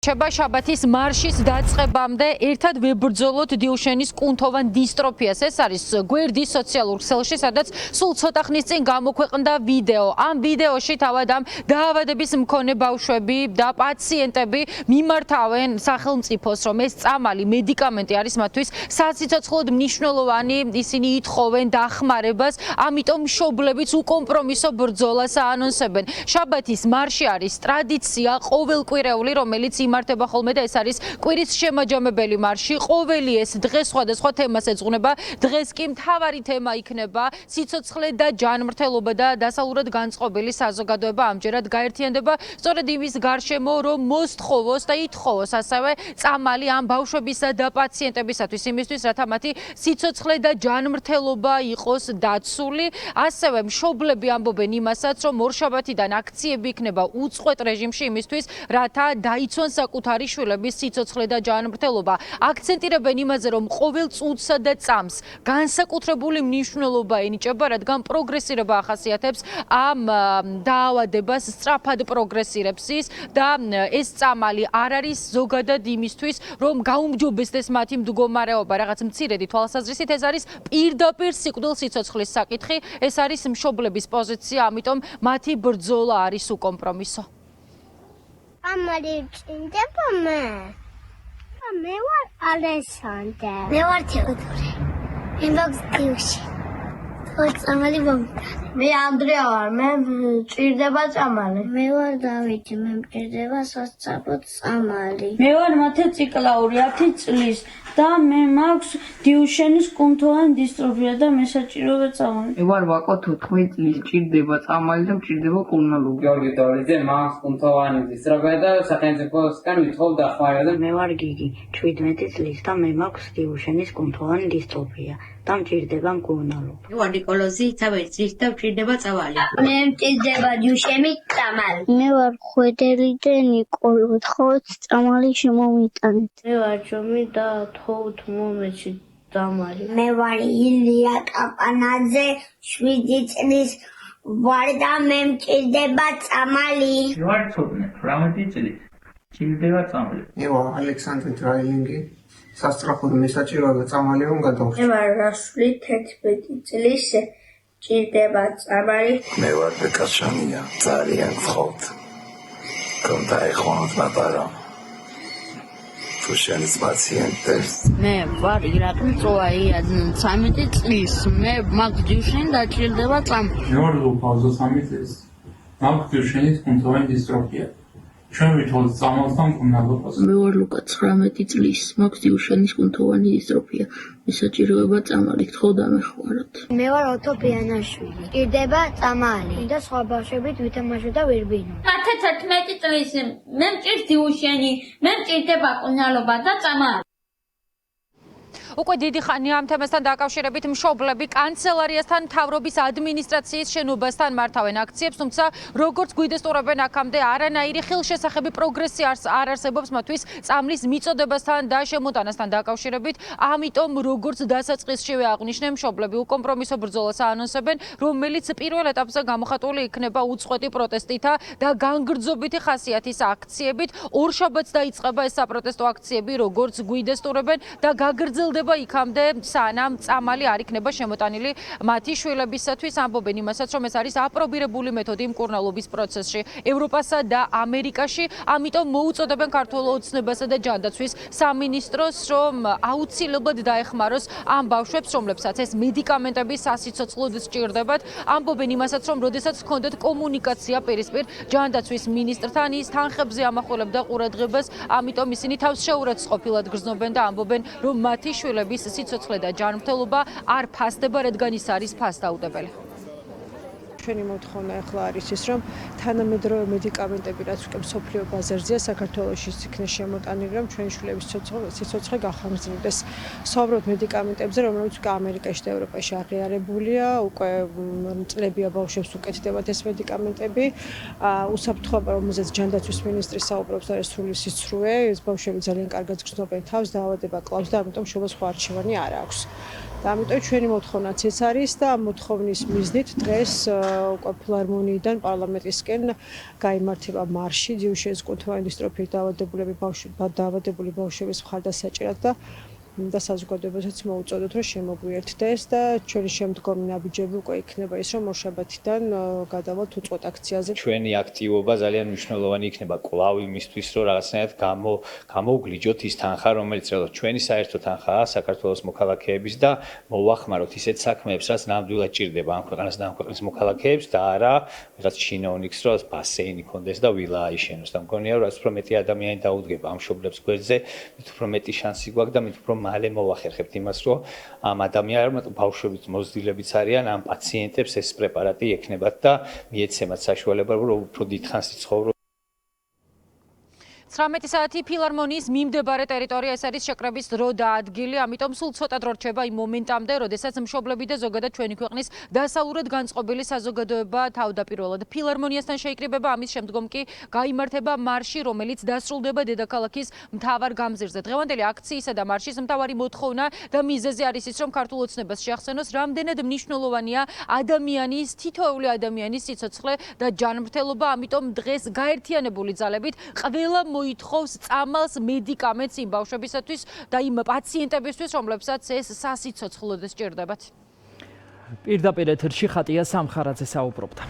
შაბათის მარშის დაწყებამდე ერთად ვებრძოლოთ დილშენის კუნთოვან დისტროფიას. ეს არის გვერდის სოციალურ ქსელში, სადაც სულ ცოტა ხნის წინ გამოქვეყნდა ვიდეო. ამ ვიდეოში თავად ამ დაავადების მქონე ბავშვები და პაციენტები მიმართავენ სახელმწიფოს, რომ ეს წამალი მედიკამენტი არის მათთვის სასიცოცხლოდ მნიშვნელოვანი. ისინი ითხოვენ დახმარებას, ამიტომ მშობლებიც უკომპრომისო ბრძოლას აანონსებენ. შაბათის მარში არის ტრადიცია ყოველკვირეული, რომელიც იმართება ხოლმე და ეს არის კვირის შემაჯამებელი მარში. ყოველი ეს დღე სხვადასხვა თემას ეძღვნება. დღეს კი მთავარი თემა იქნება სიცოცხლე და ჯანმრთელობა და დასავლურად განწყობილი საზოგადოება ამჯერად გაერთიანდება სწორედ იმის გარშემო, რომ მოსთხოვოს და ითხოვოს ასევე წამალი ამ ბავშვებისა და პაციენტებისათვის, იმისთვის, რათა მათი სიცოცხლე და ჯანმრთელობა იყოს დაცული. ასევე მშობლები ამბობენ იმასაც, რომ ორშაბათიდან აქციები იქნება უწყვეტ რეჟიმში იმისთვის, რათა დაიცვან საკუთარი შვილების სიცოცხლე და ჯანმრთელობა. აქცენტირებენ იმაზე, რომ ყოველ წუთსა და წამს განსაკუთრებული მნიშვნელობა ენიჭება, რადგან პროგრესირება ახასიათებს ამ დაავადებას, სწრაფად პროგრესირებს ის და ეს წამალი არ არის ზოგადად იმისთვის, რომ გაუმჯობესდეს მათი მდგომარეობა. რაღაც მცირედი თვალსაზრისით ეს არის პირდაპირ სიკვდილ სიცოცხლის საკითხი, ეს არის მშობლების პოზიცია, ამიტომ მათი ბრძოლა არის უკომპრომისო. Amari ჭინდება მე. მე ვარ ალესანდრა. მე ვარ თეოდორე. მე ვაგზავში. წამალი მომიტანე. მე ანდრია ვარ. მე ჭირდება წამალი. მე ვარ დავიჯი. მე მჭირდება სასწრაფო წამალი. მე ვარ მათე ციკლაური 10 წლის და მე მაქვს დილშენის კუნთოვანი დისტროფია და მე საჭიროა წამალი. მე ვარ ვაკო 14 წლის, ჭირდება წამალი და მჭირდება კურნალობა. გიორგი დოლიძე, მაქვს კუნთოვანი დისტროფია და სახელმწიფოსგან ვითხოვ დახმარება. მე ვარ გიგი, 17 წლის და მე მაქვს დილშენის კუნთოვანი დისტროფია და მჭირდება კურნალობა. მე ვარ ნიკოლოზი, 13 წლის და მჭირდება წამალი. მე მჭირდება დილშენი წამალი. მე ვარ ხვედერი და ნიკოლო, თხოვთ წამალი შემომიტანეთ. მე ვარ ჯომი და თხოვთ მომეჩი წამალი. მე ვარ ილია კაპანაძე, 7 წლის ვარ და მე მჭირდება წამალი. მე ვარ 18 წლის, მჭირდება წამალი. მე ვარ ალექსანდრე დრაილინგი, სასწრაფოდ მესაჭიროა წამალი რომ გადავხსნი. მე ვარ რასული 11 წლის, მჭირდება წამალი. მე ვარ ბეკაშანია, ძალიან ვთხოვთ. კონდა ეხონოთ მაპარო. შენის პაციენტებს. მე ვარ ირაკლი მწვაია, 13 წლის. მე მაქვს დილშენი და ჭირდება წამალი. მე ვარ ლუკა 23 წლის. მაქვს დილშენის კუნთოვანი დისტროფია. ჩვენ ვითხოვთ წამალს და მკურნალობას. მე ვარ ლუკა 19 წლის. მაქვს დილშენის კუნთოვანი დისტროფია. მე საჭიროა წამალი, გთხოვ დამეხმაროთ. მე ვარ ოტო პიანაშვილი. ჭირდება წამალი და სხვა ბავშვებით ვითამაშო და ვირბინო. 11 წლის. მე მჭირს დილშენი, მე მჭირდება კურნალობა და წამალი. უკვე დიდი ხანია ამ თემასთან დაკავშირებით მშობლები კანცელარიასთან, მთავრობის ადმინისტრაციის შენობასთან მართავენ აქციებს, თუმცა როგორც გვიდესტურებენ აქამდე არანაირი ხილშესახები პროგრესი არ არსებობს მათთვის წამლის მიწოდებასთან და შემოტანასთან დაკავშირებით. ამიტომ როგორც დასაწყისშივე აღვნიშნენ, მშობლები უკომპრომისო ბრძოლას აანონსებენ, რომელიც პირველ ეტაპზე გამოხატული იქნება უწყვეტი პროტესტითა და განგრძობითი ხასიათის აქციებით. ორშაბათს დაიწყება ეს საპროტესტო აქციები, როგორც გვიდესტურებენ და გაგრძელდება იქამდე სანამ წამალი არ იქნება შემოტანილი მათი შვილებისათვის. ამბობენ იმასაც, რომ ეს არის აპრობირებული მეთოდი მკურნალობის პროცესში ევროპასა და ამერიკაში. ამიტომ მოუწოდებენ ქართულ ოცნებასა და ჯანდაცვის სამინისტროს, რომ აუცილებლად დაეხმაროს ამ ბავშვებს, რომლებსაც ეს მედიკამენტები სასიცოცხლოდ სჭირდებათ. ამბობენ იმასაც, რომ როდესაც ჰქონდათ კომუნიკაცია პირისპირ ჯანდაცვის მინისტრთან, ის თანხებზე ამახვილებდა ყურადღებას, ამიტომ ისინი თავს შეურაცხყოფილად გრძნობენ და ამბობენ, რომ მათი შვილების სიცოცხლე და ჯანმრთელობა არ ფასდება, რადგან ის არის ფასდაუდებელი. ჩვენი მოთხოვნა ახლა არის ის, რომ თანამედროვე მედიკამენტები, რაც უკვე მსოფლიო ბაზარზეა, საქართველოში იქნეს შემოტანილი, რომ ჩვენი შვილების სიცოცხლე გახანგრძლივდეს. ვსაუბრობთ მედიკამენტებზე, რომელიც უკვე ამერიკაში და ევროპაში აღიარებულია, უკვე წლებია ბავშვებს უკეთდებათ ეს მედიკამენტები. უსაფრთხოება, რომელზეც ჯანდაცვის მინისტრი საუბრობს, არის სრული სიცრუე, ეს ბავშვები ძალიან კარგად გრძნობენ თავს, დაავადება კლავს და ამიტომ შობა სხვა არჩევანი არ აქვს. და ამიტომ ჩვენი მოთხოვნაც ეს არის და ამ მოთხოვნის მიზნით დღეს უკვე ფილარმონიიდან პარლამენტისკენ გაიმართება მარში დიუშენის კუნთოვანი დისტროფიით დაავადებული ბავშვების მხარდასაჭერად და საზოგადოებასაც მოუწოდოთ, რომ შემოგვიერთდეს და ჩვენი შემდგომი ნაბიჯები უკვე იქნება ის, რომ ორშაბათიდან გადავალთ უწყვეტ აქციაზე. ჩვენი აქტივობა ძალიან მნიშვნელოვანი იქნება კვლავ იმისთვის, რომ რაღაცნაირად გამოვგლიჯოთ ის თანხა, რომელიც რაღაც ჩვენი საერთო თანხაა საქართველოს მოქალაქეების და მოვახმაროთ ისეთ საქმეებს, რაც ნამდვილად ჭირდება ამ ქვეყანას და ამ ქვეყნის მოქალაქეებს და არა რაღაც ჩინოვნიკს, რომ ბასეინი კონდეს და ვილა აიშენოს. და მგონია, რომ რაც უფრო მეტი ადამიანი დაუდგება ამ მშობლებს გვერდზე, მით უფრო მეტი შანსი გვაქვს და მით უფრო მალე მოვახერხებთ იმას, რომ ამ ადამიანებმა ბავშვებიც მოზრდილებიც არიან, ამ პაციენტებს ეს პრეპარატი ექნებათ და მიეცემათ საშუალება, რომ უფრო დიდხანს იცხოვრონ. 19 საათი ფილარმონიის მიმდებარე ტერიტორია ეს არის შეკრების დრო და ადგილი, ამიტომ სულ ცოტა დრო რჩება იმ მომენტამდე, როდესაც მშობლები და ზოგადად ჩვენი ქვეყნის დასავლურად განწყობილი საზოგადოება თავდაპირველად ფილარმონიასთან შეიკრიბება, ამის შემდგომ კი გაიმართება მარში, რომელიც დასრულდება დედაქალაქის მთავარ გამზირზე. დღევანდელი აქციისა და მარშის მთავარი მოთხოვნა და მიზეზი არის ის, რომ ქართულ ოცნებას შეახსენოს, რამდენად მნიშვნელოვანია ადამიანის, თითოეული ადამიანის სიცოცხლე და ჯანმრთელობა, ამიტომ დღეს გაერთიანებული ძალებით ყველა მოითხოვს წამალს მედიკამენტს იმ ბავშვებისათვის და იმ პაციენტებისთვის, რომლებსაც ეს სასიცოცხლოდ სჭირდებათ. პირდაპირ ეთერში ხატია სამხარაძე საუბრობდა.